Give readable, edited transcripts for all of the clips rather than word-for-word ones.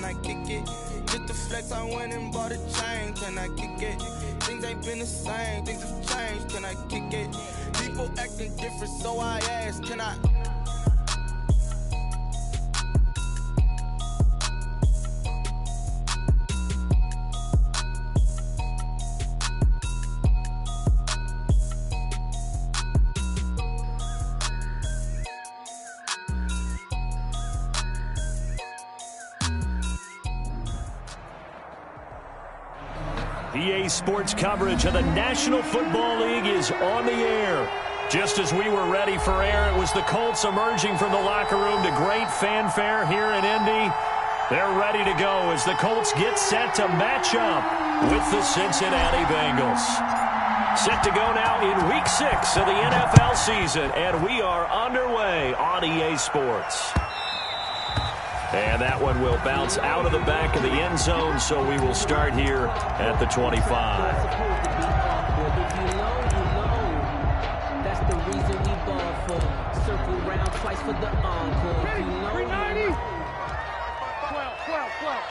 can I kick it? Just the flex, I went and bought a chain, can I kick it? Things ain't been the same, things have changed, can I kick it? People acting different, so I asked, can I? EA Sports coverage of the National Football League is on the air. Just as we were ready for air, it was the Colts emerging from the locker room to great fanfare here in Indy. They're ready to go as the Colts get set to match up with the Cincinnati Bengals. Set to go now in Week 6 of the NFL season, and we are underway on EA Sports. And that one will bounce out of the back of the end zone, so we will start here at the 25. That's the reason we ball for. Circle round twice for the encore. 390. 12.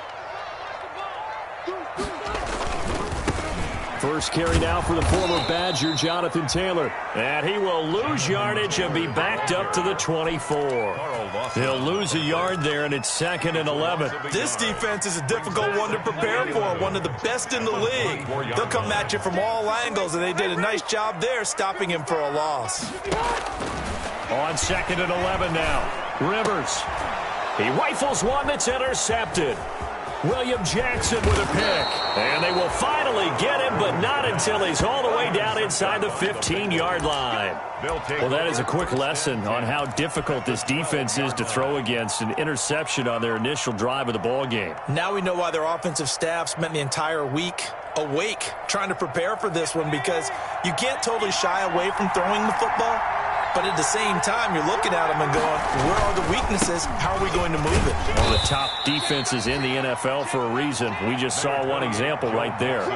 First carry now for the former Badger, Jonathan Taylor. And he will lose yardage and be backed up to the 24. He'll lose a yard there, and it's 2nd and 11. This defense is a difficult one to prepare for, one of the best in the league. They'll come at you from all angles, and they did a nice job there stopping him for a loss. On 2nd and 11 now. Rivers. He rifles one that's intercepted. William Jackson with a pick. And they will finally get him, but not until he's all the way down inside the 15-yard line. Well, that is a quick lesson on how difficult this defense is to throw against. An interception on their initial drive of the ball game. Now we know why their offensive staff spent the entire week awake trying to prepare for this one, because you can't totally shy away from throwing the football. But at the same time, you're looking at them and going, where are the weaknesses? How are we going to move it? One of the top defenses in the NFL for a reason. We just saw one example right there.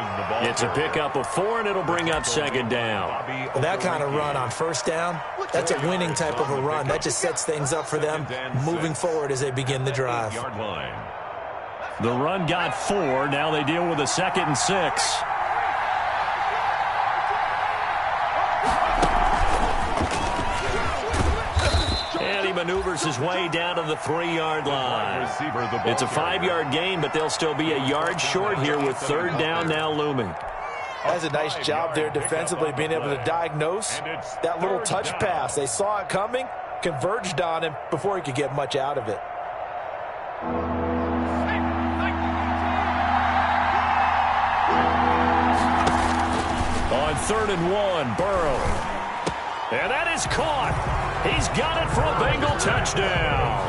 It's a pickup of 4, and it'll bring up 2nd down. Well, that kind of run on 1st down, that's a winning type of a run. That just sets things up for them moving forward as they begin the drive. The run got 4. Now they deal with a 2nd and 6. Maneuvers his way down to the 3-yard line. It's a 5-yard gain, but they'll still be a yard short here with 3rd down now looming. That's a nice job there defensively, being able to diagnose that little touch pass. They saw it coming, converged on him before he could get much out of it. On 3rd and 1, Burrow. And that is caught. He's got it for a Bengal touchdown.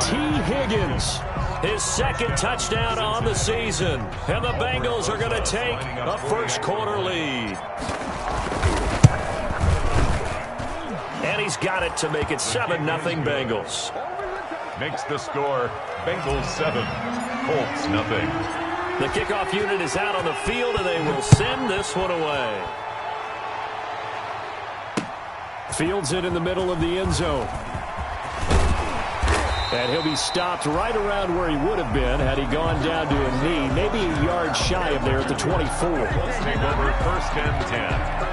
T. Higgins, his 2nd touchdown on the season. And the Bengals are going to take a first-quarter lead. And he's got it to make it 7-0 Bengals. Makes the score Bengals 7, Colts nothing. The kickoff unit is out on the field, and they will send this one away. Fields it in the middle of the end zone. And he'll be stopped right around where he would have been had he gone down to a knee, maybe a yard shy of there at the 24. Let's take over 1st and 10.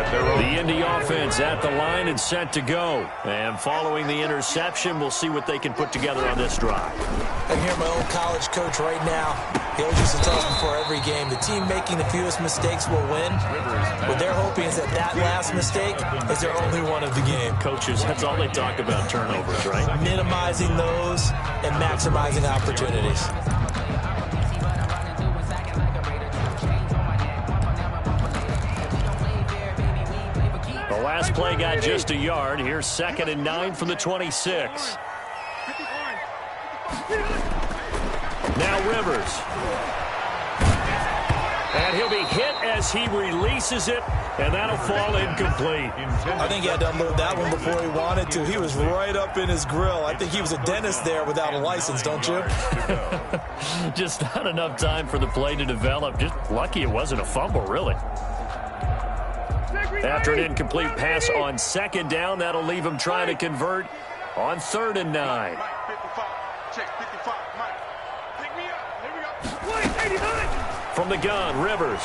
The Indy offense at the line and set to go. And following the interception, we'll see what they can put together on this drive. I can hear my old college coach right now. He always used to tell us before every game, the team making the fewest mistakes will win. What they're hoping is that last mistake is their only one of the game. Coaches, that's all they talk about, turnovers, right? Minimizing those and maximizing opportunities. The last play got just a yard. Here's 2nd and 9 from the 26. Now Rivers. And he'll be hit as he releases it, and that'll fall incomplete. I think he had to unload that one before he wanted to. He was right up in his grill. I think he was a dentist there without a license, don't you? Just not enough time for the play to develop. Just lucky it wasn't a fumble, really. After an incomplete pass on 2nd down, that'll leave him trying to convert on 3rd and 9. From the gun, Rivers.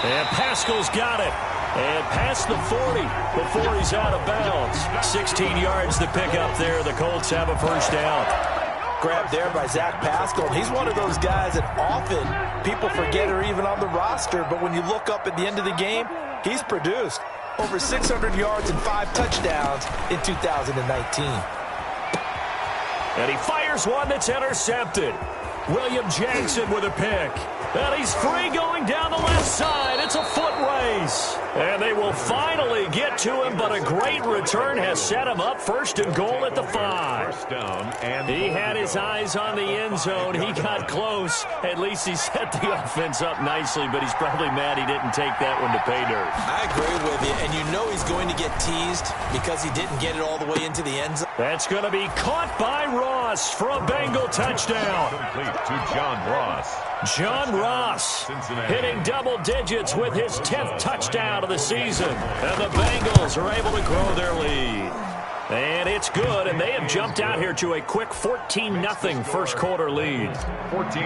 And Pascal's got it. And past the 40 before he's out of bounds. 16 yards to pick up there. The Colts have a first down. Grabbed there by Zach Pascal. He's one of those guys that often people forget are even on the roster, but when you look up at the end of the game, he's produced over 600 yards and 5 touchdowns in 2019. And he fires one that's intercepted. William Jackson with a pick. And he's free going down the left side. It's a foot race. And they will finally get to him, but a great return has set him up first and goal at the 5. First down, and he had his eyes on the end zone. He got close. At least he set the offense up nicely, but he's probably mad he didn't take that one to pay dirt. I agree with you, and you know he's going to get teased because he didn't get it all the way into the end zone. That's going to be caught by Ross for a Bengal touchdown. complete to John Ross. John Ross hitting double digits with his 10th touchdown of the season. And the Bengals are able to grow their lead. And it's good, and they have jumped out here to a quick 14-0 first quarter lead. 14,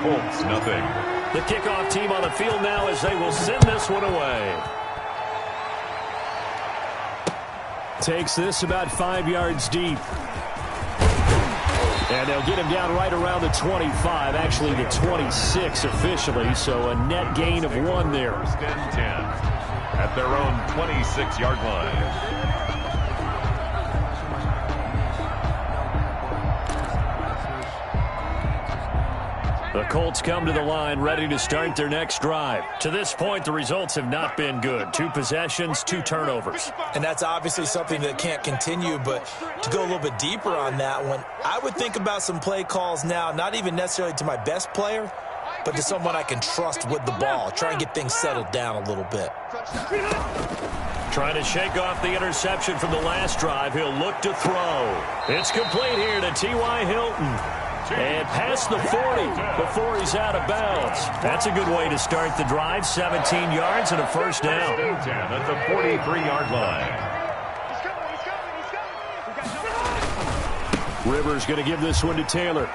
Colts nothing. The kickoff team on the field now as they will send this one away. Takes this about 5 yards deep. And they'll get him down right around the 25, actually the 26 officially, so a net gain of 1 there. First and 10 at their own 26-yard line. The Colts come to the line ready to start their next drive. To this point, the results have not been good. 2 possessions, 2 turnovers. And that's obviously something that can't continue, but to go a little bit deeper on that one, I would think about some play calls now, not even necessarily to my best player, but to someone I can trust with the ball. Try and get things settled down a little bit. Trying to shake off the interception from the last drive. He'll look to throw. It's complete here to T.Y. Hilton. And past the 40 before he's out of bounds. That's a good way to start the drive. 17 yards and a first down. First and 10 at the 43-yard line. Rivers going to give this one to Taylor.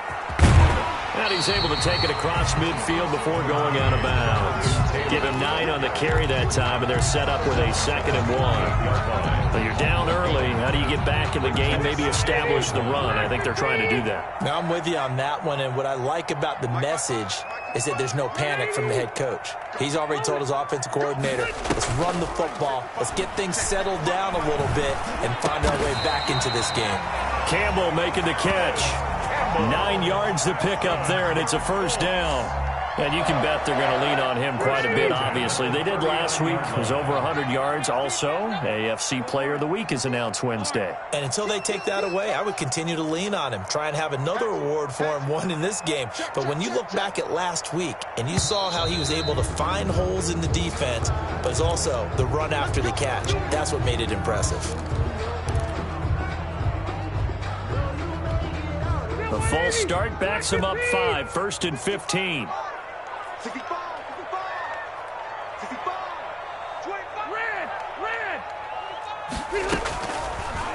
And he's able to take it across midfield before going out of bounds. Give him 9 on the carry that time, and they're set up with a 2nd and 1. But you're down early. How do you get back in the game, maybe establish the run? I think they're trying to do that. Now, I'm with you on that one, and what I like about the message is that there's no panic from the head coach. He's already told his offensive coordinator, let's run the football, let's get things settled down a little bit, and find our way back into this game. Campbell making the catch. 9 yards to pick up there, and it's a first down. And you can bet they're going to lean on him quite a bit, obviously. They did last week. It was over 100 yards also. AFC Player of the Week is announced Wednesday. And until they take that away, I would continue to lean on him. Try and have another award for him, one in this game. But when you look back at last week, and you saw how he was able to find holes in the defense, but it's also the run after the catch. That's what made it impressive. The false start backs him up 5, 1st and 15.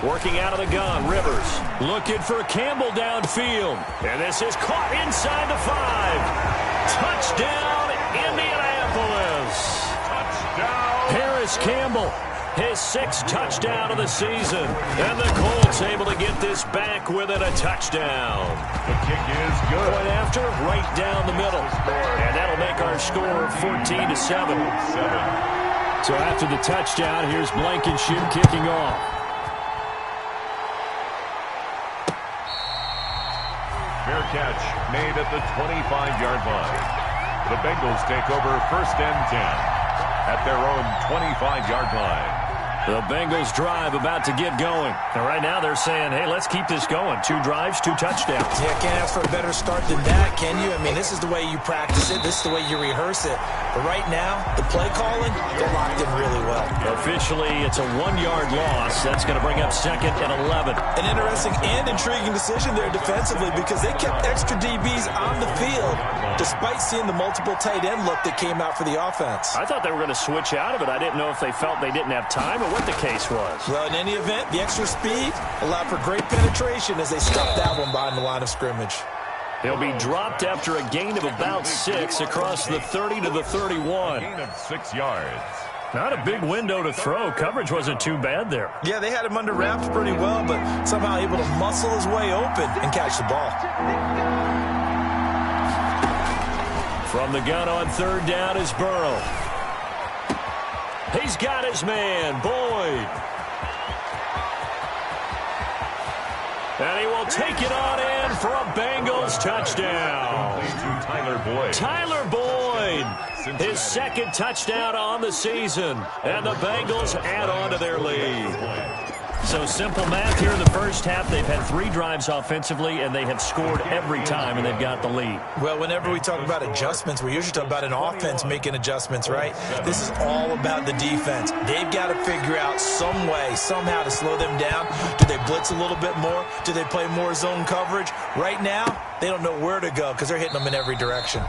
Working out of the gun, Rivers looking for Campbell downfield. And this is caught inside the 5. Touchdown, Indianapolis. Touchdown. Paris Campbell, his 6th touchdown of the season. And the Colts able to get this back within a touchdown. The kick is good. Point after, right down the middle. And that'll make our score 14-7. So after the touchdown, here's Blankenship kicking off. Fair catch made at the 25-yard line. The Bengals take over 1st and 10 at their own 25-yard line. The Bengals drive about to get going. And right now they're saying, hey, let's keep this going. 2 drives, 2 touchdowns. Yeah, can't ask for a better start than that, can you? I mean, this is the way you practice it. This is the way you rehearse it. But right now, the play calling, they're locked in really well. Officially, it's a 1-yard loss. That's going to bring up 2nd and 11. An interesting and intriguing decision there defensively because they kept extra DBs on the field despite seeing the multiple tight end look that came out for the offense. I thought they were going to switch out of it. I didn't know if they felt they didn't have time or what the case was. Well, in any event, the extra speed allowed for great penetration as they stuffed that one behind the line of scrimmage. He'll be dropped after a gain of about 6 across the 30 to the 31. Gain of 6 yards. Not a big window to throw. Coverage wasn't too bad there. Yeah, they had him under wraps pretty well, but somehow able to muscle his way open and catch the ball. From the gun on 3rd down is Burrow. He's got his man, Boyd. And he will take it on in for a Bengals touchdown. To Tyler Boyd. Tyler Boyd, his 2nd touchdown on the season. And the Bengals add on to their lead. So simple math here in the first half. They've had 3 drives offensively, and they have scored every time, and they've got the lead. Well, whenever we talk about adjustments, we usually talk about an offense making adjustments, right? This is all about the defense. They've got to figure out some way, somehow to slow them down. Do they blitz a little bit more? Do they play more zone coverage? Right now, they don't know where to go because they're hitting them in every direction.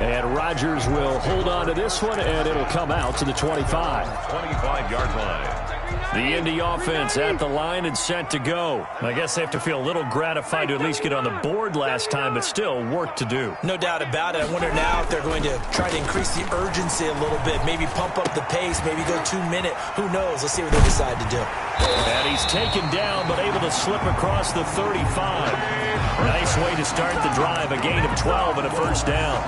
And Rodgers will hold on to this one, and it'll come out to the 25. 25-yard line. The Indy offense at the line and set to go. I guess they have to feel a little gratified to at least get on the board last time, but still work to do. No doubt about it. I wonder now if they're going to try to increase the urgency a little bit, maybe pump up the pace, maybe go 2-minute. Who knows? Let's see what they decide to do. And he's taken down, but able to slip across the 35. Nice way to start the drive. A gain of 12 and a first down.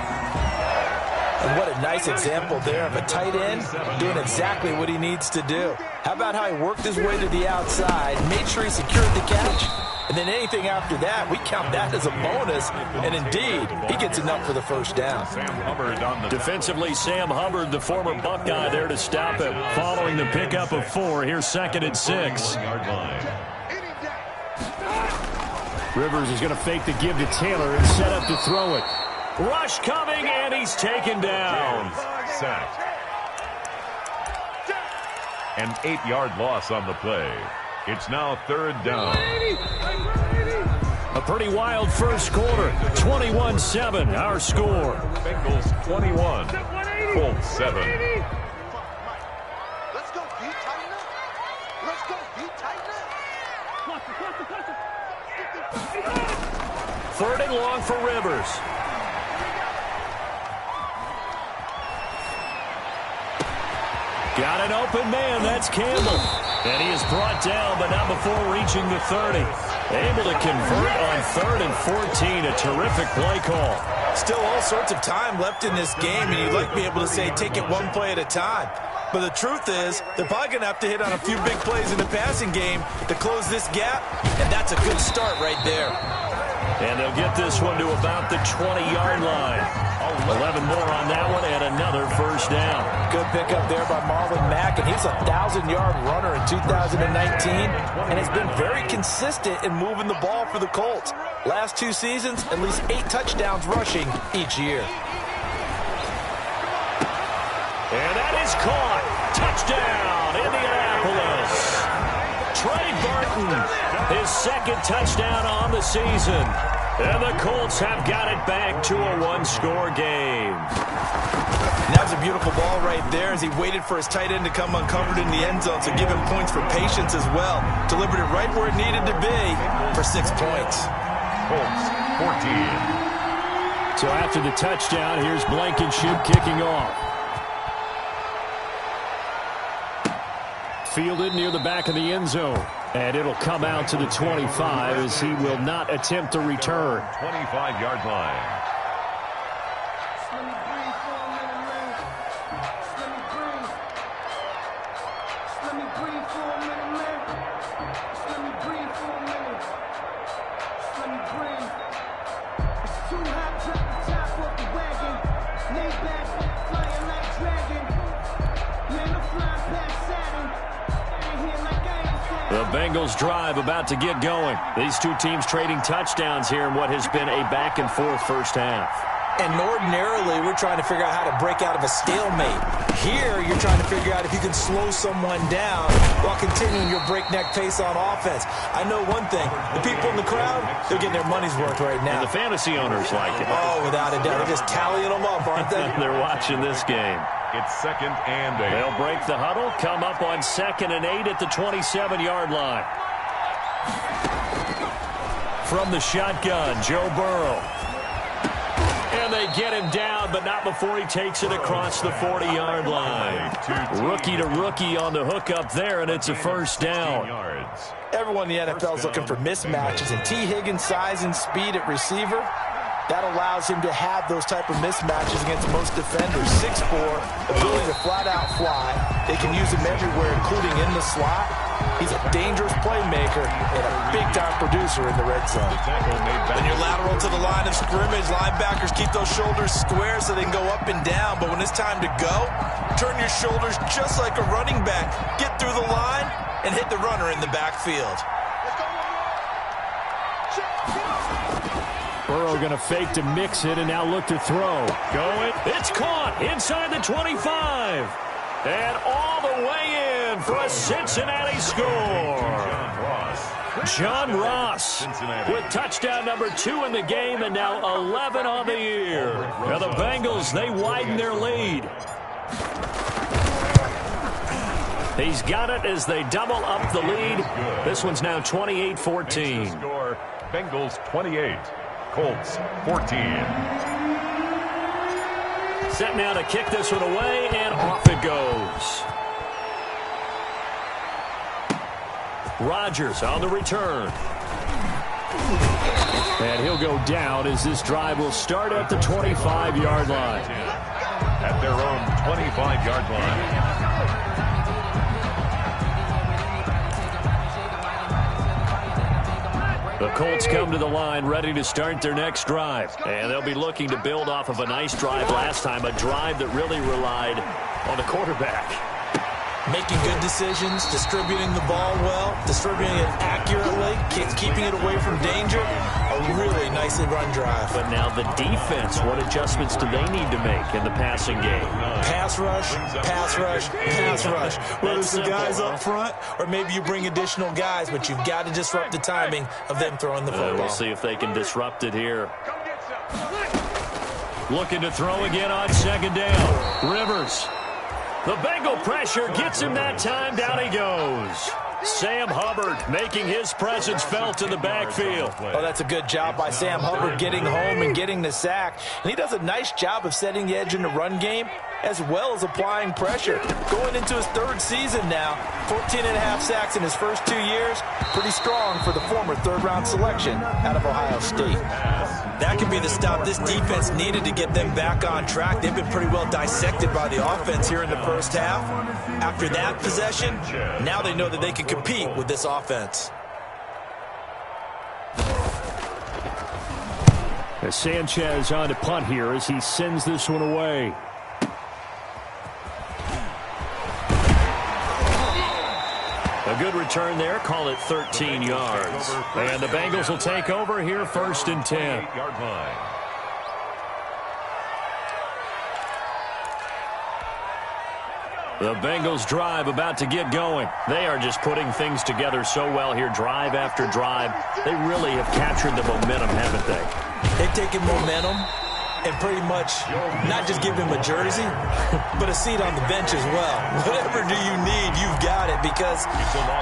And what a nice example there of a tight end doing exactly what he needs to do. How about how he worked his way to the outside, made sure he secured the catch, and then anything after that, we count that as a bonus. And indeed, he gets enough for the first down. Sam Hubbard on the Defensively, Sam Hubbard, the former Buckeye, there to stop him. Following the pickup of 4, here's 2nd and 6. yard line. Rivers is going to fake the give to Taylor and set up to throw it. Rush coming, and he's taken down. Sacked. An 8-yard loss on the play. It's now 3rd down. A pretty wild first quarter. 21-7, our score. Bengals 21, Colts 7. Let's go, beat tight now. Let's go, beat tight now. 3rd and long for Rivers. Got an open man, that's Campbell. And he is brought down, but not before reaching the 30. Able to convert on 3rd and 14, a terrific play call. Still all sorts of time left in this game, and you'd like to be able to say take it one play at a time. But the truth is, they're probably going to have to hit on a few big plays in the passing game to close this gap, and that's a good start right there. And they'll get this one to about the 20-yard line. 11 more on that one and another first down. Good pickup there by Marlon Mack, and he's a 1,000-yard runner in 2019, and has been very consistent in moving the ball for the Colts. Last 2 seasons, at least 8 touchdowns rushing each year. And that is caught. Touchdown, Indianapolis. Trey Burton, his 2nd touchdown on the season. And the Colts have got it back to a 1-score game. And that was a beautiful ball right there as he waited for his tight end to come uncovered in the end zone, so give him points for patience as well. Delivered it right where it needed to be for 6 points. Colts 14. So after the touchdown, here's Blankenship kicking off. Fielded near the back of the end zone. And it'll come out to the 25 as he will not attempt to return. 25-yard line. The Bengals drive about to get going. These 2 teams trading touchdowns here in what has been a back-and-forth first half. And ordinarily, we're trying to figure out how to break out of a stalemate. Here, you're trying to figure out if you can slow someone down while continuing your breakneck pace on offense. I know one thing. The people in the crowd, they're getting their money's worth right now. And the fantasy owners like it. Oh, without a doubt. They're just tallying them up, aren't they? They're watching this game. It's 2nd and 8. They'll break the huddle, come up on 2nd and 8 at the 27-yard line. From the shotgun, Joe Burrow. they get him down, but not before he takes it across the 40-yard line. Rookie to rookie on the hook up there, and it's a first down. Everyone in the NFL is looking for mismatches, and T. Higgins' size and speed at receiver, that allows him to have those type of mismatches against most defenders. 6'4", ability to flat-out fly. They can use him everywhere, including in the slot. He's a dangerous playmaker and a big-time producer in the red zone. When you're lateral to the line of scrimmage, linebackers keep those shoulders square so they can go up and down. But when it's time to go, turn your shoulders just like a running back. Get through the line and hit the runner in the backfield. Burrow going to fake to mix it and now look to throw. Going. It's caught inside the 25. And all the way in for a Cincinnati score. John Ross with touchdown number 2 in the game and now 11 on the year. Now the Bengals, they widen their lead. He's got it as they double up the lead. This one's now 28-14. Score, Bengals 28, Colts 14. Set now to kick this one away, and off it goes. Rodgers on the return. And he'll go down as this drive will start at the 25-yard line. At their own 25-yard line. The Colts come to the line ready to start their next drive. And they'll be looking to build off of a nice drive last time, a drive that really relied on the quarterback. Making good decisions, distributing the ball well, distributing it accurately, keeping it away from danger. A really nicely run drive. But now the defense, what adjustments do they need to make in the passing game? Pass rush, pass rush, pass rush. Whether it's the guys up front or maybe you bring additional guys, but you've got to disrupt the timing of them throwing the football. We'll see if they can disrupt it here. Looking to throw again on second down. Rivers. The Bengal pressure gets him that time. Down he goes. Sam Hubbard making his presence felt in the backfield. Oh, that's a good job by Sam Hubbard getting home and getting the sack. And he does a nice job of setting the edge in the run game as well as applying pressure. Going into his 3rd season now, 14.5 sacks in his first 2 years. Pretty strong for the former 3rd-round selection out of Ohio State. That could be the stop this defense needed to get them back on track. They've been pretty well dissected by the offense here in the first half. After that possession, now they know that they can compete with this offense. As Sanchez on to punt here as he sends this one away. A good return there. Call it 13 yards. And the Bengals will take over here 1st and 10. The Bengals drive about to get going. They are just putting things together so well here, drive after drive. They really have captured the momentum, haven't they? They've taken momentum and pretty much not just give him a jersey, but a seat on the bench as well. Whatever do you need, you've got it, because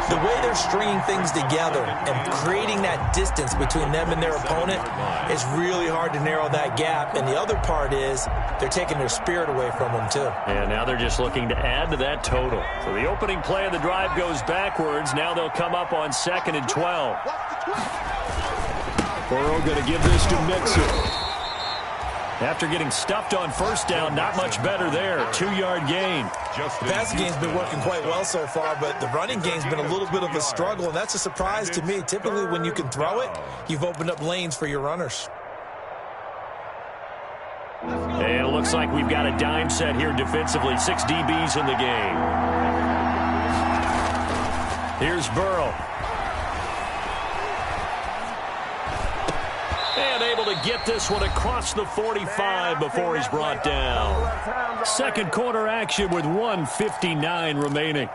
the way they're stringing things together and creating that distance between them and their opponent is really hard to narrow that gap. And the other part is they're taking their spirit away from them too. And now they're just looking to add to that total. So the opening play of the drive goes backwards. Now they'll come up on 2nd and 12. Burrow going to give this to Mixon. After getting stuffed on 1st down, not much better there. 2-yard gain. The passing game's been working quite well so far, but the running game's been a little bit of a struggle, and that's a surprise to me. Typically, when you can throw it, you've opened up lanes for your runners. And it looks like we've got a dime set here defensively. 6 DBs in the game. Here's Burrow. And able to get this one across the 45 before he's brought down. Second quarter action with 1:59 remaining.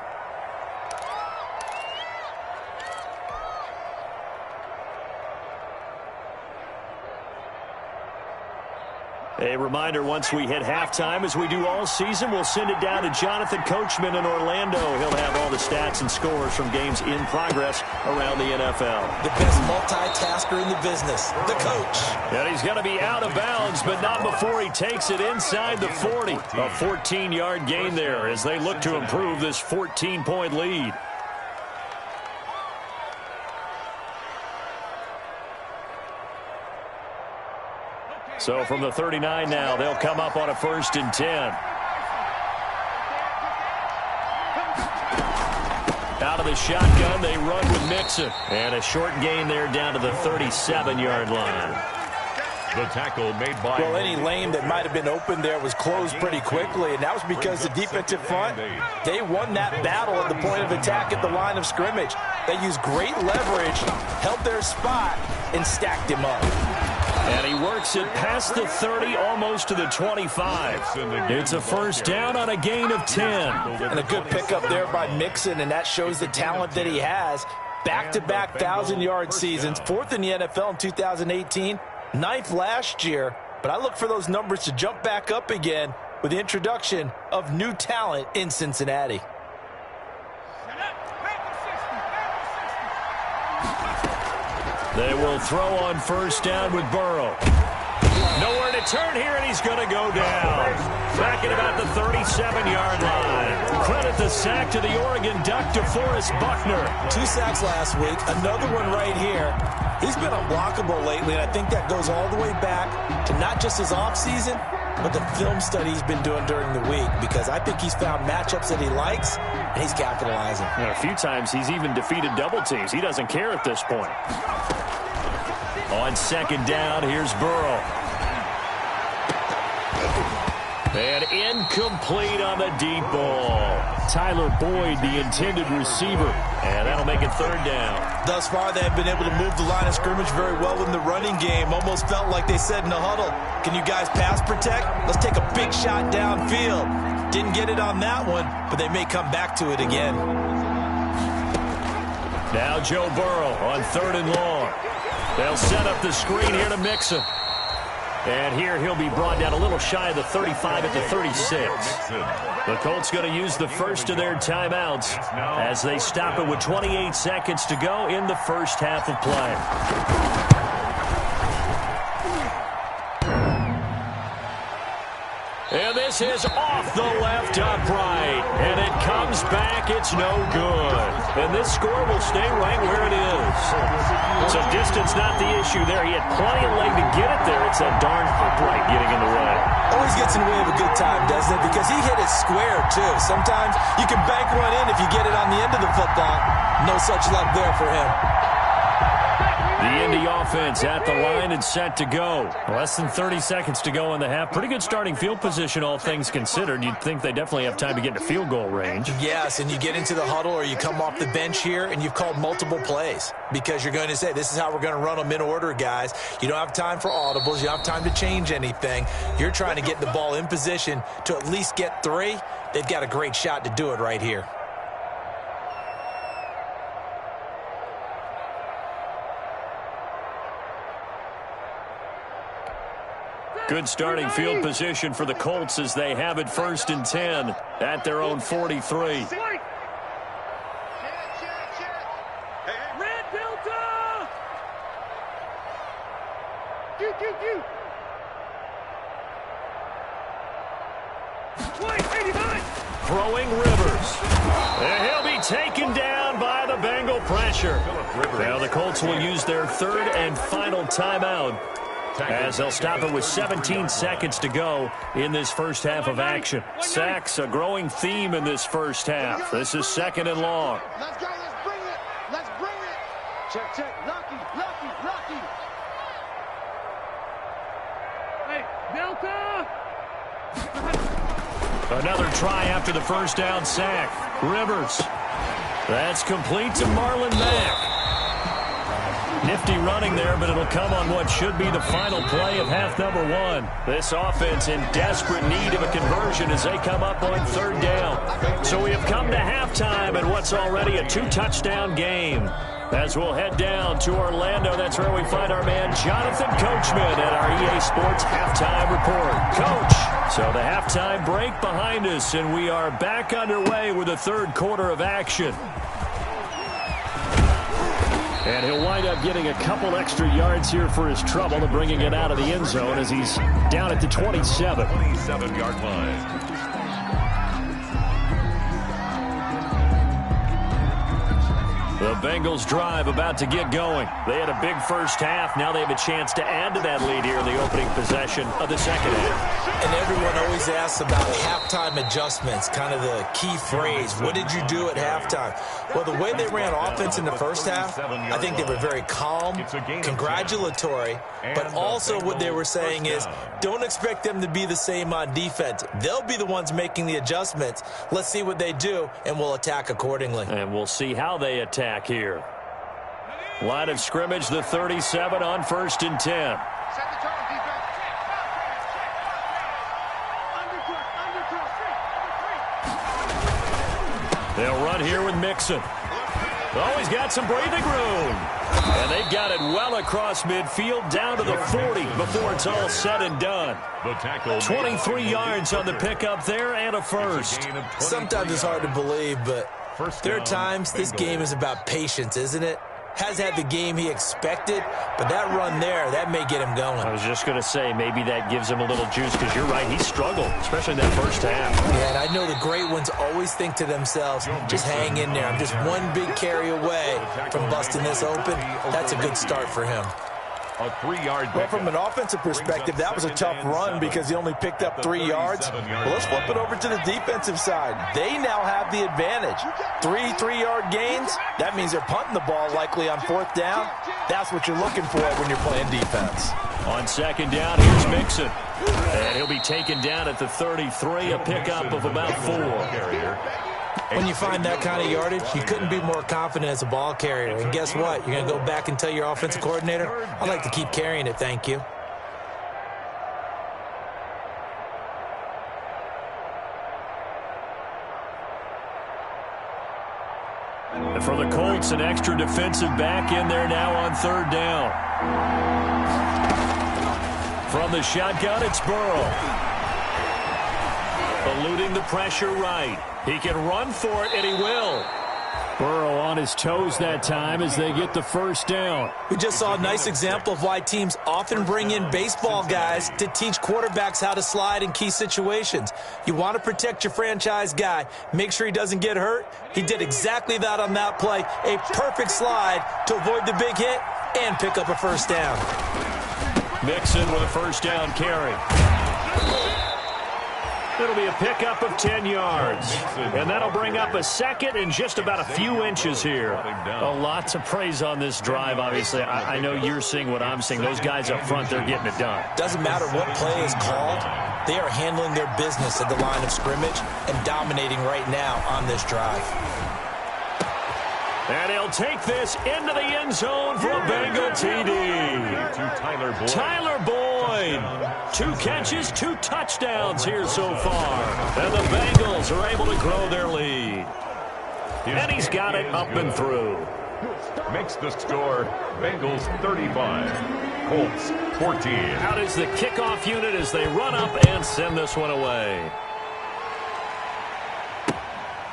A reminder, once we hit halftime, as we do all season, we'll send it down to Jonathan Coachman in Orlando. He'll have all the stats and scores from games in progress around the NFL. The best multitasker in the business, the coach. And he's going to be out of bounds, but not before he takes it inside the 40. A 14-yard gain there as they look to improve this 14-point lead. So from the 39 now, they'll come up on a 1st and 10. Out of the shotgun, they run with Mixon. And a short gain there down to the 37-yard line. The tackle made by... Well, any lane that might have been open there was closed pretty quickly, and that was because the defensive front, they won that battle at the point of attack at the line of scrimmage. They used great leverage, held their spot, and stacked him up. And he works it past the 30, almost to the 25. It's a 1st down on a gain of 10. And a good pickup there by Mixon, and that shows the talent that he has. Back-to-back 1,000-yard seasons, 4th in the NFL in 2018, 9th last year. But I look for those numbers to jump back up again with the introduction of new talent in Cincinnati. They will throw on 1st down with Burrow. Nowhere to turn here, and he's going to go down. Back at about the 37-yard line. Credit the sack to the Oregon Duck, DeForest Buckner. 2 sacks last week, another one right here. He's been unblockable lately, and I think that goes all the way back to not just his offseason, but the film study he's been doing during the week, because I think he's found matchups that he likes, and he's capitalizing. A few times he's even defeated double teams. He doesn't care at this point. On 2nd down, here's Burrow. And incomplete on the deep ball. Tyler Boyd, the intended receiver. And that'll make it 3rd down. Thus far, they have been able to move the line of scrimmage very well in the running game. Almost felt like they said in the huddle, can you guys pass protect? Let's take a big shot downfield. Didn't get it on that one, but they may come back to it again. Now Joe Burrow on 3rd and long. They'll set up the screen here to Mixon. And here he'll be brought down a little shy of the 35 at the 36. The Colts going to use the first of their timeouts as they stop it with 28 seconds to go in the 1st half of play. And this is off the left upright. And it comes back. It's no good. And this score will stay right where it is. So distance not the issue there. He had plenty of leg to get it there. It's that darn upright getting in the way. Always gets in the way of a good time, doesn't it? Because he hit it square, too. Sometimes you can bank one in if you get it on the end of the football. No such luck there for him. The Indy offense at the line and set to go. Less than 30 seconds to go in the half. Pretty good starting field position, all things considered. You'd think they definitely have time to get into field goal range. Yes, and you get into the huddle or you come off the bench here and you've called multiple plays because you're going to say, this is how we're going to run them in order, guys. You don't have time for audibles. You don't have time to change anything. You're trying to get the ball in position to at least get 3. They've got a great shot to do it right here. Good starting field position for the Colts as they have it 1st and 10 at their own 43. Red Delta! Throwing Rivers. And he'll be taken down by the Bengal pressure. Now the Colts will use their 3rd and final timeout as they'll stop it with 17 seconds to go in this 1st half of action. Sacks, a growing theme in this 1st half. This is 2nd and long. Let's go, let's bring it, let's bring it. Check, lucky. Hey, Delta! Another try after the 1st down sack. Rivers. That's complete to Marlon Mack. Nifty running there, but it'll come on what should be the final play of half number 1. This offense in desperate need of a conversion as they come up on 3rd down. So we have come to halftime and what's already a 2-touchdown game. As we'll head down to Orlando, that's where we find our man Jonathan Coachman at our EA Sports Halftime Report. Coach, so the halftime break behind us, and we are back underway with the third quarter of action. And he'll wind up getting a couple extra yards here for his trouble to bringing it out of the end zone as he's down at the 27. 27-yard line. The Bengals drive about to get going. They had a big first half. Now they have a chance to add to that lead here in the opening possession of the second half. And everyone always asks about halftime adjustments, kind of the key phrase. What did you do at halftime? Well, the way they ran offense in the first half, I think they were very calm, congratulatory, but also what they were saying is don't expect them to be the same on defense. They'll be the ones making the adjustments. Let's see what they do, and we'll attack accordingly. And we'll see how they attack here. Line of scrimmage, the 37 on 1st and 10. Set the tone, defense. They'll run here with Mixon. Oh, he's got some breathing room. And they've got it well across midfield down to the 40 before it's all said and done. The tackle 23 yards on the pickup there and a first. Sometimes it's hard to believe, but there are times this game is about patience, isn't it? Has had the game he expected, but that run there, that may get him going. I was just going to say, maybe that gives him a little juice, because you're right, he struggled, especially in that first half. Yeah, and I know the great ones always think to themselves, just hang in there. I'm just one big carry away from busting this open. That's a good start for him. A 3-yard. Well, from an offensive perspective, that was a tough run because he only picked up 3 yards. Well, let's flip it over to the defensive side. They now have the advantage. 3-3-yard gains, that means they're punting the ball likely on 4th down. That's what you're looking for when you're playing defense. On 2nd down, here's Mixon. And he'll be taken down at the 33, a pickup of about 4. When you find that kind of yardage, you couldn't be more confident as a ball carrier. And guess what? You're going to go back and tell your offensive coordinator, I'd like to keep carrying it, thank you. And for the Colts, an extra defensive back in there now on 3rd down. From the shotgun, it's Burrow. Eluding the pressure right. He can run for it, and he will. Burrow on his toes that time as they get the first down. We just saw a nice example of why teams often bring in baseball guys to teach quarterbacks how to slide in key situations. You want to protect your franchise guy. Make sure he doesn't get hurt. He did exactly that on that play. A perfect slide to avoid the big hit and pick up a first down. Mixon with a first down carry. It'll be a pickup of 10 yards. And that'll bring up a second and just about a few inches here. A lot to praise on this drive, obviously. I know you're seeing what I'm seeing. Those guys up front, they're getting it done. Doesn't matter what play is called. They are handling their business at the line of scrimmage and dominating right now on this drive. And he'll take this into the end zone for a Bengal TD. To Tyler Boyd. 2 catches, 2 touchdowns here so far. And the Bengals are able to grow their lead. And he's got it up and through. Makes the score Bengals 35, Colts 14. Out is the kickoff unit as they run up and send this one away.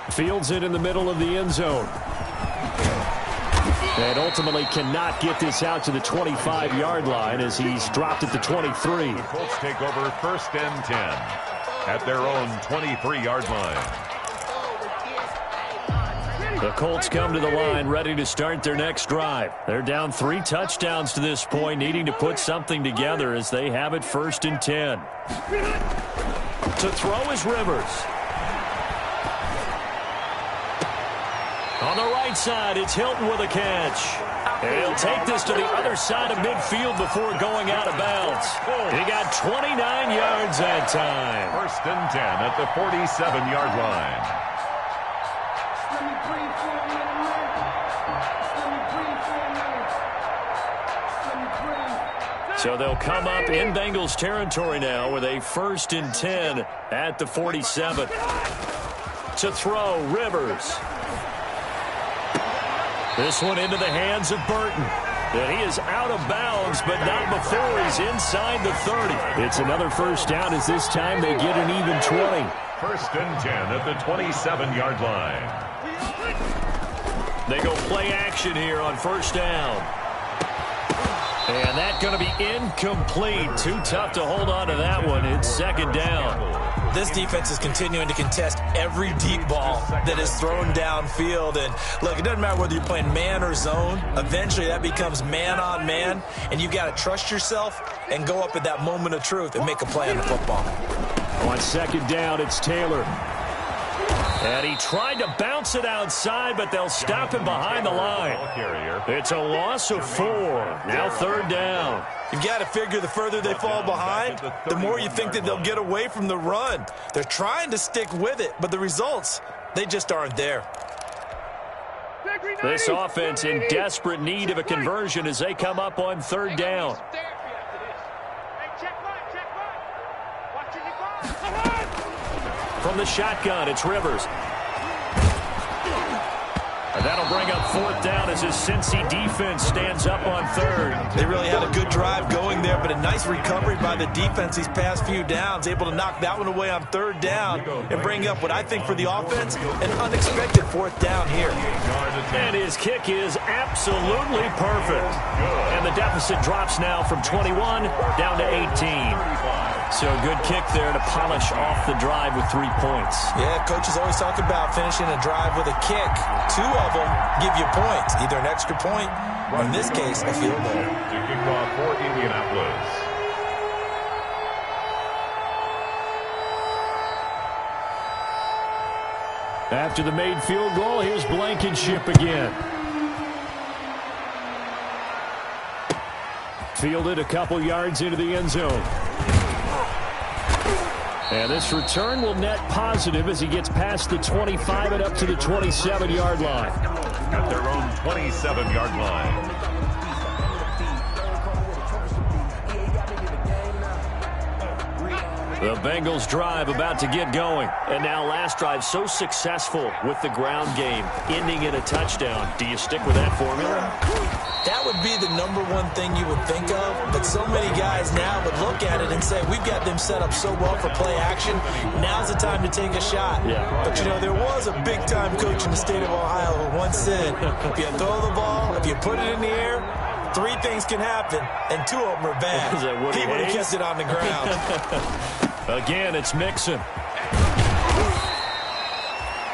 Fields it in the middle of the end zone. And ultimately cannot get this out to the 25-yard line as he's dropped at the 23. The Colts take over 1st and 10 at their own 23-yard line. The Colts come to the line ready to start their next drive. They're down 3 touchdowns to this point, needing to put something together as they have it 1st and 10. To throw is Rivers. On the right side, it's Hilton with a catch. And he'll take this to the other side of midfield before going out of bounds. He got 29 yards that time. 1st and 10 at the 47-yard line. So they'll come up in Bengals territory now with a 1st and 10 at the 47. To throw, Rivers. This one into the hands of Burton. And he is out of bounds, but not before he's inside the 30. It's another first down as this time they get an even 20. First and 10 at the 27-yard line. They go play action here on first down. And that's going to be incomplete. Too tough to hold on to that one. It's second down. This defense is continuing to contest every deep ball that is thrown downfield. And look, it doesn't matter whether you're playing man or zone. Eventually that becomes man on man. And you've got to trust yourself and go up at that moment of truth and make a play on the football. On second down, it's Taylor. And he tried to bounce it outside, but they'll stop him behind the line. It's a loss of 4. Now third down. You've got to figure the further they fall behind, the more you think that they'll get away from the run. They're trying to stick with it, but the results, they just aren't there. This offense in desperate need of a conversion as they come up on third down. From the shotgun, it's Rivers. And that'll bring up fourth down as his Cincy defense stands up on third. They really had a good drive going there, but a nice recovery by the defense these past few downs, able to knock that one away on third down and bring up what I think for the offense, an unexpected fourth down here. And his kick is absolutely perfect. And the deficit drops now from 21 down to 18. So a good kick there to polish off the drive with 3 points. Yeah, coaches always talk about finishing a drive with a kick. 2 of them give you points, either an extra point or in this case a field goal. To kick off for Indianapolis. After the made field goal, here's Blankenship again. Fielded a couple yards into the end zone. And this return will net positive as he gets past the 25 and up to the 27-yard line. At their own 27-yard line. The Bengals drive about to get going. And now last drive so successful with the ground game, ending in a touchdown. Do you stick with that formula? That would be the #1 thing you would think of, but so many guys now would look at it and say, we've got them set up so well for play action, now's the time to take a shot. Yeah. But, you know, there was a big-time coach in the state of Ohio who once said, if you throw the ball, if you put it in the air, 3 things can happen, and 2 of them are bad. He would have kept it on the ground. Again, it's Mixon.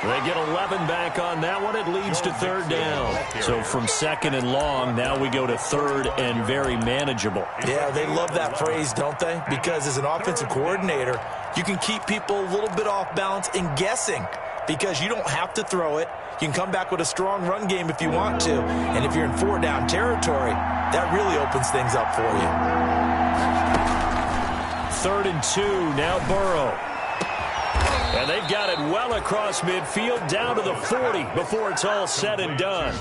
They get 11 back on that one. It leads to third down. So from second and long, now we go to third and very manageable. Yeah, they love that phrase, don't they? Because as an offensive coordinator, you can keep people a little bit off balance and guessing because you don't have to throw it. You can come back with a strong run game if you want to. And if you're in 4-down territory, that really opens things up for you. Third and 2, now Burrow. And they've got it well across midfield down to the 40 before it's all said and done.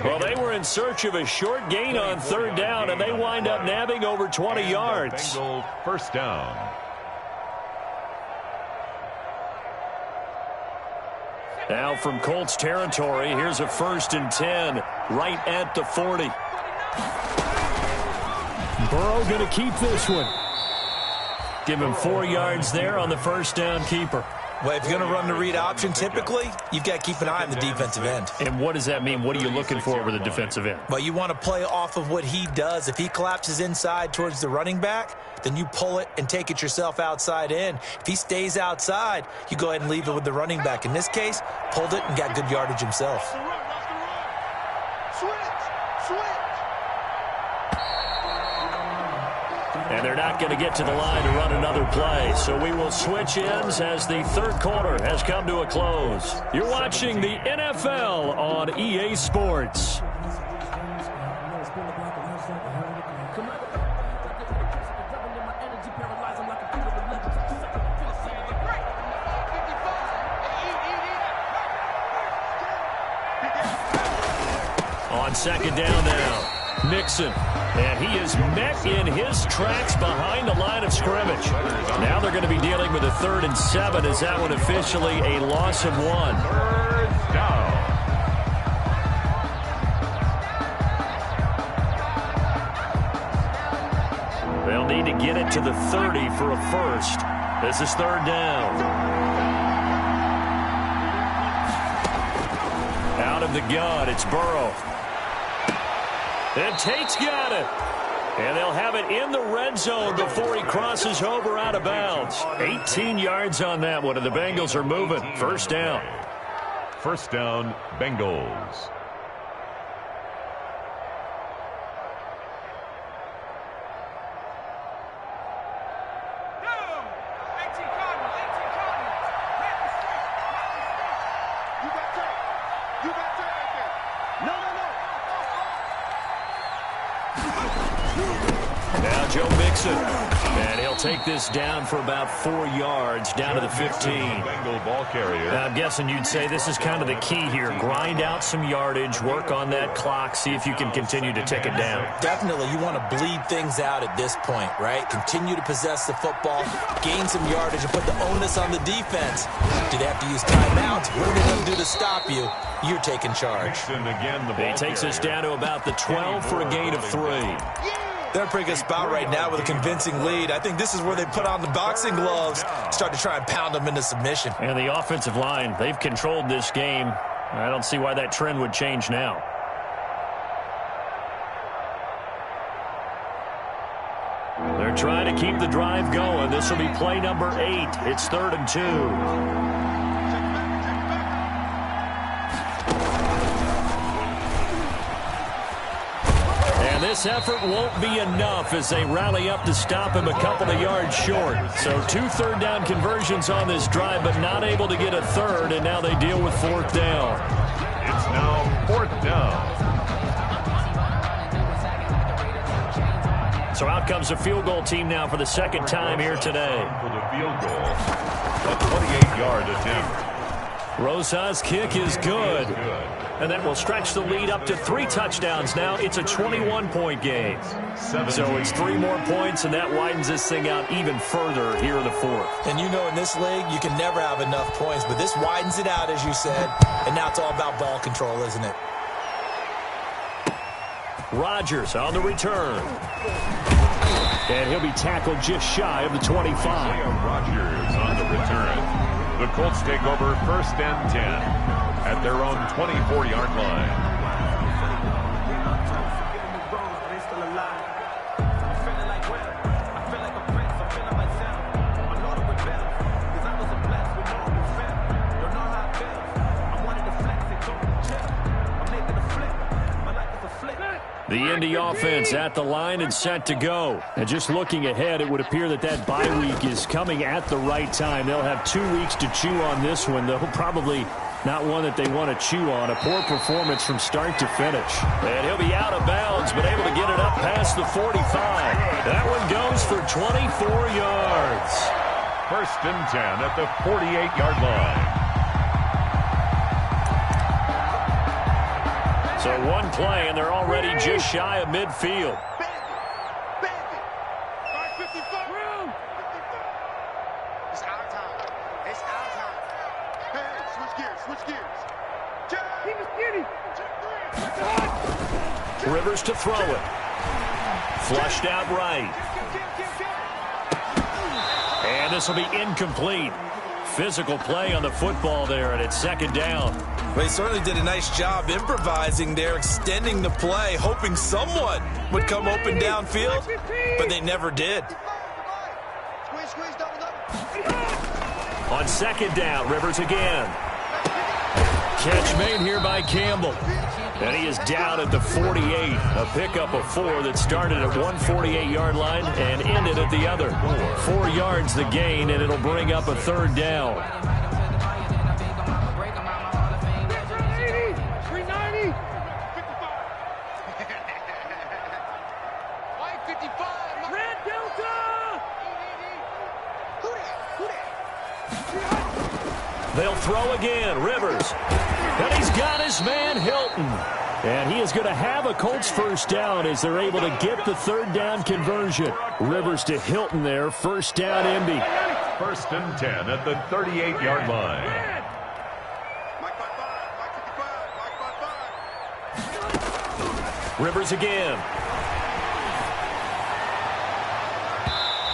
Well, they were in search of a short gain on third down, and they wind up nabbing over 20 yards. Bengals first down. Now from Colts territory, here's a first and 10 right at the 40. Burrow going to keep this one. Give him 4 yards there on the first down keeper. Well, if you're going to run the read option, typically, you've got to keep an eye on the defensive end. And what does that mean? What are you looking for with the defensive end? Well, you want to play off of what he does. If he collapses inside towards the running back, then you pull it and take it yourself outside in. If he stays outside, you go ahead and leave it with the running back. In this case, pulled it and got good yardage himself. And they're not going to get to the line to run another play. So we will switch ends as the third quarter has come to a close. You're watching the NFL on EA Sports. On second down now. Mixon, and he is met in his tracks behind the line of scrimmage. Now they're going to be dealing with a 3rd and 7 as that one officially a loss of 1. Third down. They'll need to get it to the 30 for a first. This is third down. Out of the gun, it's Burrow. And Tate's got it. And they'll have it in the red zone before he crosses over out of bounds. 18 yards on that one, and the Bengals are moving. First down. First down, Bengals. Now Joe Mixon, and he'll take this down for about 4 yards, down to the 15. Bengal ball carrier. Now, I'm guessing you'd say this is kind of the key here. Grind out some yardage, work on that clock, see if you can continue to tick it down. Definitely, you want to bleed things out at this point, right? Continue to possess the football, gain some yardage, and put the onus on the defense. Do they have to use timeouts? What are they going to do to stop you? You're taking charge. He takes us down to about the 12 for a gain of 3. They're in a pretty good spot right now with a convincing lead. I think this is where they put on the boxing gloves, start to try and pound them into submission. And the offensive line, they've controlled this game. I don't see why that trend would change now. They're trying to keep the drive going. This will be play number 8. It's 3rd and 2. And this effort won't be enough as they rally up to stop him a couple of yards short. So 2 third-down conversions on this drive, but not able to get a third, and now they deal with 4th down. It's now 4th down. So out comes a field goal team now for the second time here today. For the field goal, a 28-yard attempt. Rosa's kick is good. And that will stretch the lead up to 3 touchdowns now. It's a 21-point game. So it's 3 more points, and that widens this thing out even further here in the 4th. And you know in this league, you can never have enough points, but this widens it out, as you said, and now it's all about ball control, isn't it? Rodgers on the return. And he'll be tackled just shy of the 25. Rodgers on the return. The Colts take over 1st and 10 at their own 24-yard line. The Indy offense at the line and set to go. And just looking ahead, it would appear that that bye week is coming at the right time. They'll have 2 weeks to chew on this one, though probably not one that they want to chew on. A poor performance from start to finish. And he'll be out of bounds, but able to get it up past the 45. That one goes for 24 yards. 1st and 10 at the 48-yard line. So 1 play, and they're already just shy of midfield. It's our time. It's our time. Hey, switch gears. Rivers to throw it. Flushed out right. And this will be incomplete. Physical play on the football there, and it's 2nd down. Well, he certainly did a nice job improvising there, extending the play, hoping someone would come open downfield, but they never did. On 2nd down, Rivers again. Catch made here by Campbell. And he is down at the 48. A pickup of 4 that started at 148-yard line and ended at the other. 4 yards the gain, and it'll bring up a 3rd down. They'll throw again. Rivers. And he's got his man, Hilton. And he is going to have a Colts 1st down as they're able to get the 3rd down conversion. Rivers to Hilton there. 1st down, Indy. 1st and 10 at the 38-yard line. Rivers again.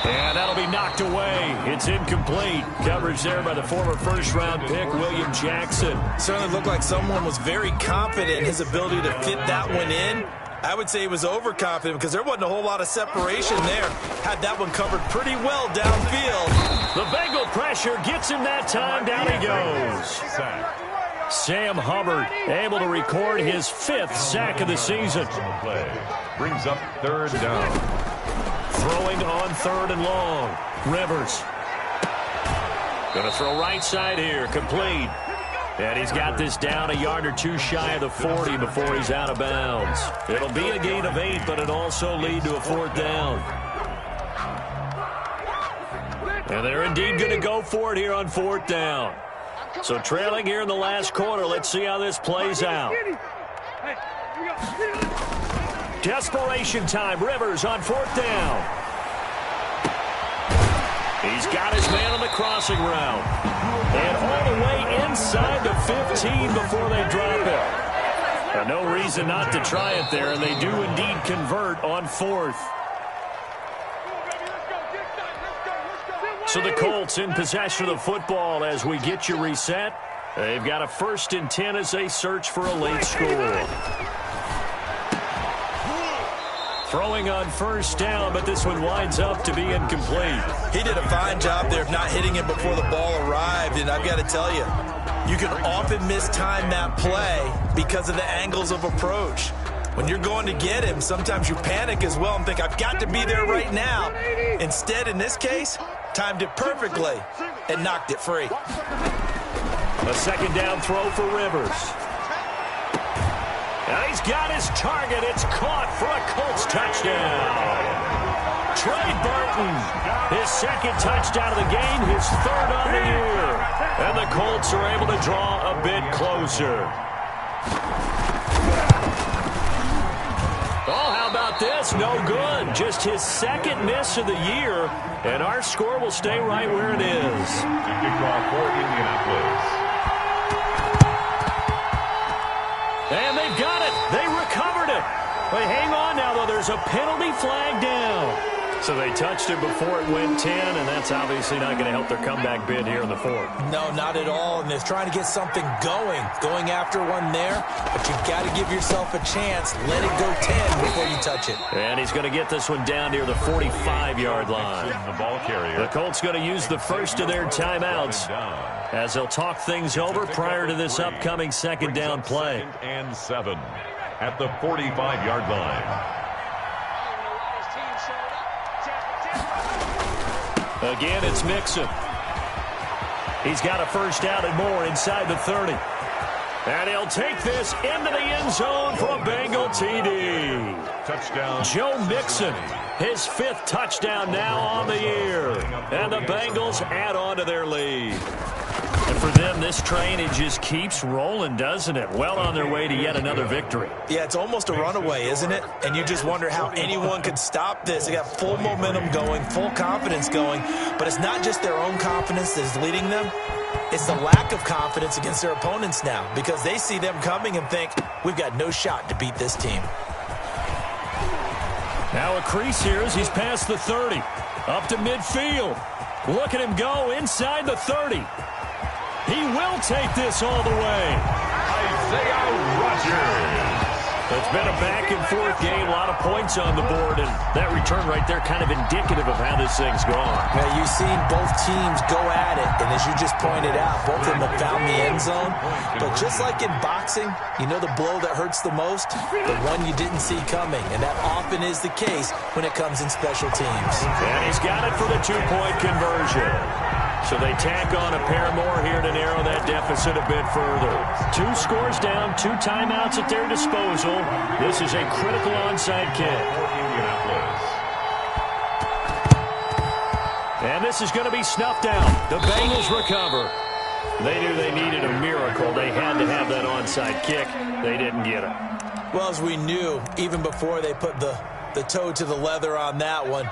And that'll be knocked away. It's incomplete. Coverage there by the former first-round pick, William Jackson. Certainly looked like someone was very confident in his ability to fit that one in. I would say he was overconfident because there wasn't a whole lot of separation there. Had that one covered pretty well downfield. The Bengal pressure gets him that time. Down he goes. Sam Hubbard able to record his 5th sack of the season. Play brings up 3rd down. Throwing on 3rd and long. Rivers. Going to throw right side here. Complete. And he's got this down a yard or 2 shy of the 40 before he's out of bounds. It'll be a gain of 8, but it'll also lead to a 4th down. And they're indeed going to go for it here on 4th down. So trailing here in the last quarter. Let's see how this plays out. Desperation time. Rivers on 4th down. He's got his man on the crossing route. And all the way inside the 15 before they drop it. Now, no reason not to try it there, and they do indeed convert on 4th. So the Colts in possession of the football as we get you reset. They've got a 1st and 10 as they search for a late score. Throwing on 1st down, but this one winds up to be incomplete. He did a fine job there of not hitting it before the ball arrived, and I've got to tell you, you can often mistime that play because of the angles of approach. When you're going to get him, sometimes you panic as well and think, I've got to be there right now. Instead, in this case, timed it perfectly and knocked it free. A 2nd down throw for Rivers. And he's got his target. It's caught for a Colts touchdown. Trey Burton, his 2nd touchdown of the game, his 3rd on the year. And the Colts are able to draw a bit closer. Oh, how about this? No good. Just his 2nd miss of the year. And our score will stay right where it is. Kickoff for Indianapolis. And they've got it. They recovered it. But hang on now, though. There's a penalty flag down. So they touched it before it went 10, and that's obviously not going to help their comeback bid here in the 4th. No, not at all. And they're trying to get something going after one there. But you've got to give yourself a chance. Let it go 10 before you touch it. And he's going to get this one down near the 45-yard line. The ball carrier. The Colts going to use the first of their timeouts as they'll talk things over prior to this upcoming 2nd down play. 2nd and 7 at the 45-yard line. Again, it's Mixon. He's got a 1st down and more inside the 30. And he'll take this into the end zone for a Bengal TD. Touchdown. Joe Mixon, his 5th touchdown now on the year. And the Bengals add on to their lead. And for them, this train, it just keeps rolling, doesn't it? Well on their way to yet another victory. Yeah, it's almost a runaway, isn't it? And you just wonder how anyone could stop this. They got full momentum going, full confidence going. But it's not just their own confidence that is leading them. It's the lack of confidence against their opponents now because they see them coming and think, we've got no shot to beat this team. Now a crease here as he's past the 30. Up to midfield. Look at him go inside the 30. He will take this all the way. Isaiah Rodgers. It's been a back-and-forth game, a lot of points on the board, and that return right there kind of indicative of how this thing's gone. Now, you've seen both teams go at it, and as you just pointed out, both of them have found the end zone. But just like in boxing, you know the blow that hurts the most? The one you didn't see coming, and that often is the case when it comes in special teams. And he's got it for the 2-point conversion. So they tack on a pair more here to narrow that deficit a bit further. 2 scores down, 2 timeouts at their disposal. This is a critical onside kick. And this is going to be snuffed out. The Bengals recover. They knew they needed a miracle. They had to have that onside kick. They didn't get it. Well, as we knew, even before they put the toe to the leather on that one,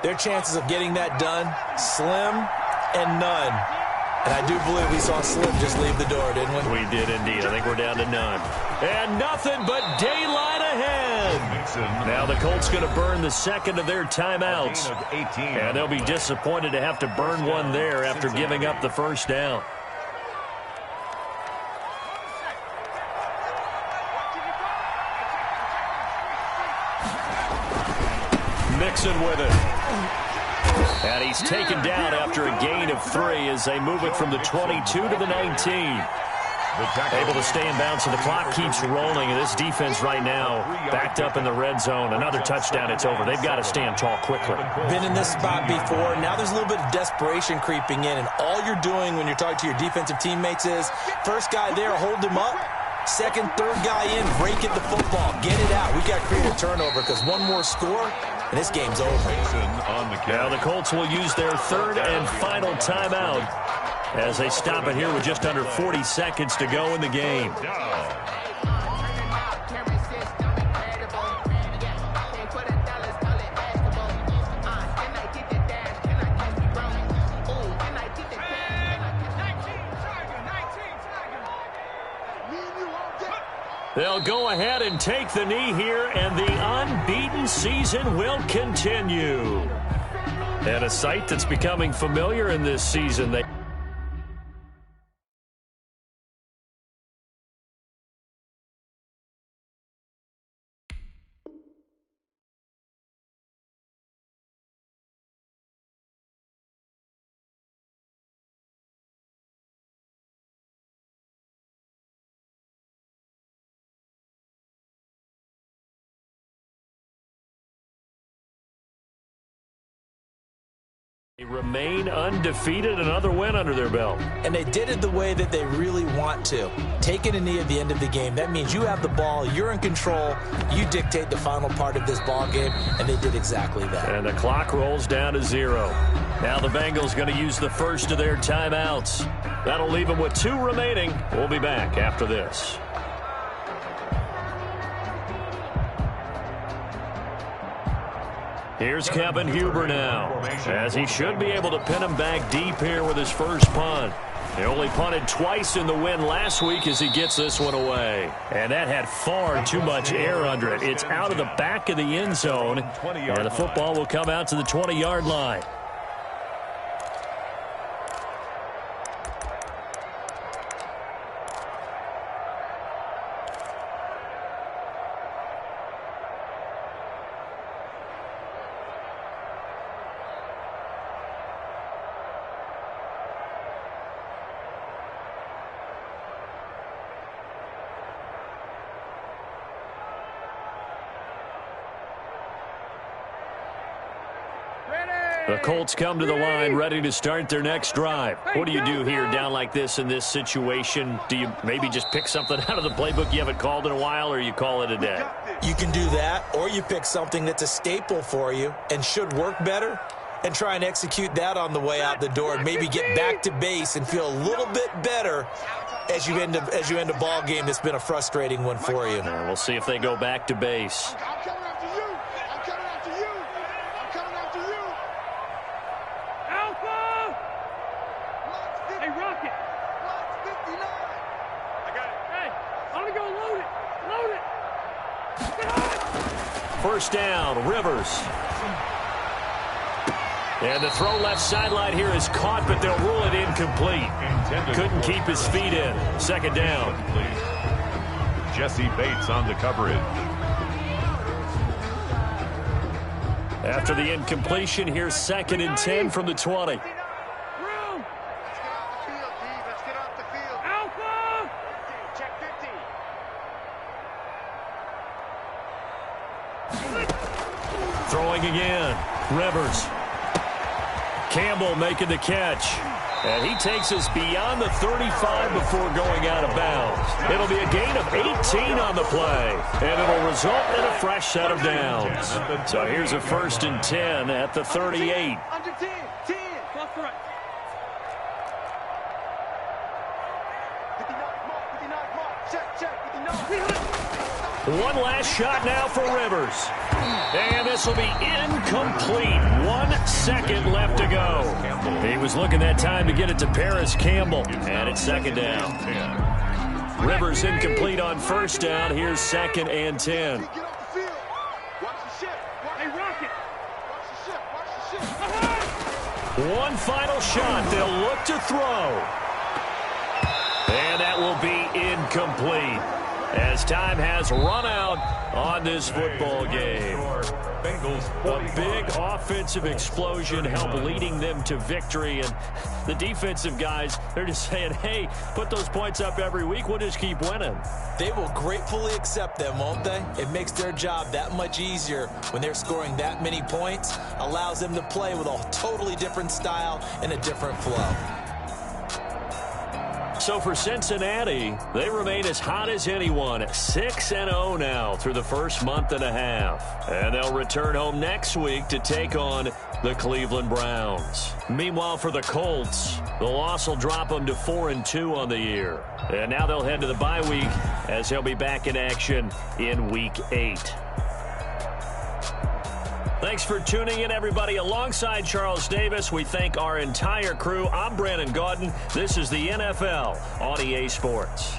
their chances of getting that done, slim and none. And I do believe we saw Slim just leave the door, didn't we? We did indeed. I think we're down to none. And nothing but daylight ahead. Mixon. Now the Colts going to burn the second of their timeouts. And they'll be disappointed to have to burn one there after giving up the first down. Mixon with it. And he's taken down after a gain of 3 as they move it from the 22 to the 19. Able to stay in bounds, and the clock keeps rolling. And this defense right now backed up in the red zone. Another touchdown, it's over. They've got to stand tall quickly. Been in this spot before. Now there's a little bit of desperation creeping in, and all you're doing when you're talking to your defensive teammates is first guy there, hold him up. Second, third guy in, break it the football. Get it out. We've got to create a turnover because one more score, and this game's over. Now the Colts will use their third and final timeout as they stop it here with just under 40 seconds to go in the game. They'll go ahead and take the knee here, and the unbeaten season will continue. And a sight that's becoming familiar in this season. They remain undefeated, another win under their belt. And they did it the way that they really want to. Taking a knee at the end of the game, that means you have the ball, you're in control, you dictate the final part of this ball game, and they did exactly that. And the clock rolls down to 0. Now the Bengals going to use the first of their timeouts. That'll leave them with 2 remaining. We'll be back after this. Here's Kevin Huber now, as he should be able to pin him back deep here with his first punt. He only punted twice in the win last week as he gets this one away. And that had far too much air under it. It's out of the back of the end zone, and the football will come out to the 20-yard line. The Colts come to the line ready to start their next drive. What do you do here down like this in this situation? Do you maybe just pick something out of the playbook you haven't called in a while, or you call it a day? You can do that, or you pick something that's a staple for you and should work better and try and execute that on the way out the door and maybe get back to base and feel a little bit better as you end a ball game that's been a frustrating one for you. We'll see if they go back to base. First down, Rivers. And the throw left sideline here is caught, but they'll rule it incomplete. Couldn't keep his feet in. Second down. Jesse Bates on the coverage. After the incompletion, here's 2nd and 10 from the 20. Throwing again. Rivers. Campbell making the catch. And he takes us beyond the 35 before going out of bounds. It'll be a gain of 18 on the play. And it'll result in a fresh set of downs. So here's a 1st and 10 at the 38. Under 10. One last shot now for Rivers. And this will be incomplete. 1 second left to go. He was looking that time to get it to Paris Campbell. And it's 2nd down. Rivers incomplete on 1st down. Here's 2nd and 10. One final shot. They'll look to throw. And that will be incomplete as time has run out on this football game. A big offensive explosion helped leading them to victory. And the defensive guys, they're just saying, hey, put those points up every week. We'll just keep winning. They will gratefully accept them, won't they? It makes their job that much easier when they're scoring that many points. Allows them to play with a totally different style and a different flow. So for Cincinnati, they remain as hot as anyone, 6-0 now through the first month and a half. And they'll return home next week to take on the Cleveland Browns. Meanwhile, for the Colts, the loss will drop them to 4-2 on the year. And now they'll head to the bye week as they'll be back in action in Week 8. Thanks for tuning in, everybody. Alongside Charles Davis, we thank our entire crew. I'm Brandon Gaudin. This is the NFL on EA Sports.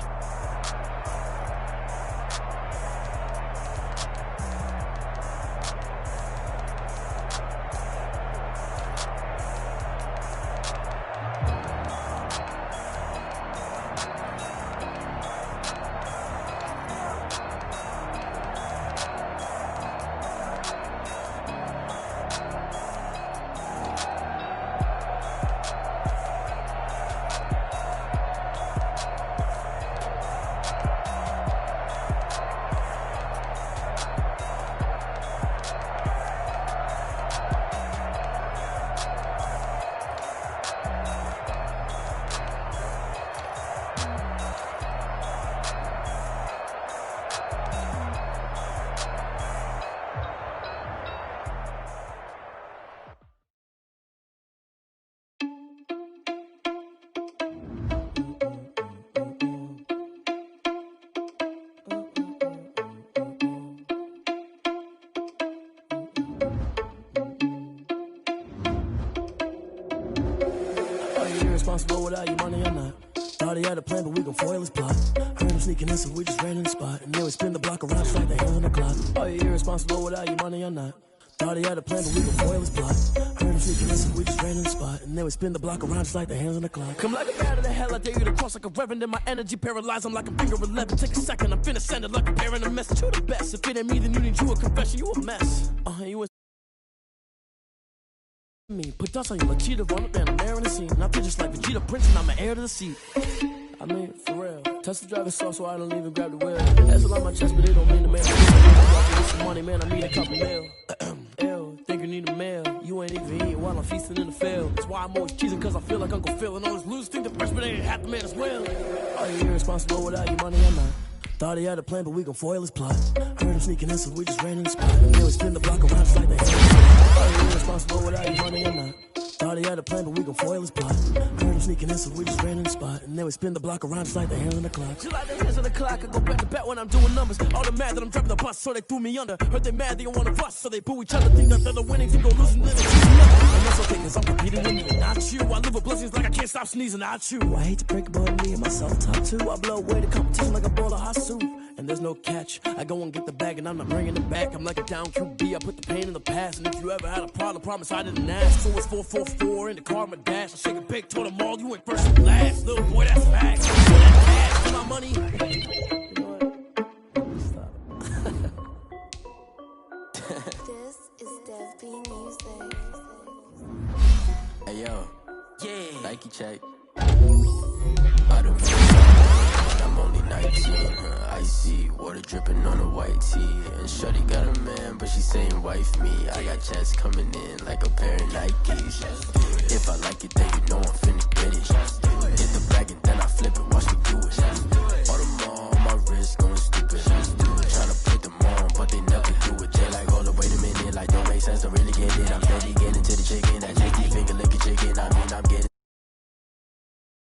Responsible without your money or not. Thought he had a plan, but we gon' foil his plot. Heard him sneaking in, so we just ran in the spot. And then we spin the block around just like the hands on the clock. Are you irresponsible without your money or not? Thought he had a plan, but we gon' foil his plot. Heard him sneaking in, so we just ran in the spot. And then we spin the block around just like the hands on the clock. Come like a bat of the hell, I dare you to cross like a reverend. In my energy paralyzed, I'm like a finger 11. Take a second, I'm finna send it like a parent a message. You the best, if it ain't me, then you need you a confession. You a mess. You me. Put dust on you like cheetah, run up and I'm airing the scene. I feel just like Vegeta Prince and I'm an heir to the seat. I mean, for real. Touch the driver's soft so I don't even grab the wheel. That's a lot on my chest, but it don't mean the man. I need some money, man, I need a couple mil. Ew, think you need a mail. You ain't even eating while I'm feasting in the field. That's why I'm always cheesing, cause I feel like Uncle Phil. And all this lose think the freshman ain't half the man as well. Are you irresponsible without your money or not? Thought he had a plan, but we gon' foil his plot. Heard him sneaking in, so we just ran in the spot. And then we spin the block around just like the hands. Are you irresponsible without your money or not? Thought he had a plan, but we gon' foil his plot. Heard him sneaking in, so we just ran in the spot. And then we spin the block around just like the hands on the clock. Just like the hands on the clock, I go back to back when I'm doing numbers. All the mad that I'm dropping the bus, so they threw me under. Heard they mad, they don't wanna bust, so they boo each other. Think that they're the winning team, go losing, then they choose nothing. And that's okay, cause I'm competing with me, not you. I live with blessings like I can't stop sneezing, not you. I hate to break it, but me and myself top two. I blow away the competition like a bowl of hot soup. And there's no catch. I go and get the bag and I'm not bringing it back. I'm like a down QB. I put the pain in the past. And if you ever had a problem, promise I didn't ask. So it's 4-4-4 in the car, my dash. I shake a big, told them all you went first and last. Little boy, that's facts. That cash for my money. You know what? Stop. This is Dev B Music. Hey yo, Yeah. Nike check. I don't I'm only 19, icy, water dripping on a white tee. And shorty got a man, but she saying wife me. I got checks coming in like a pair of Nikes. If I like it, then you know I'm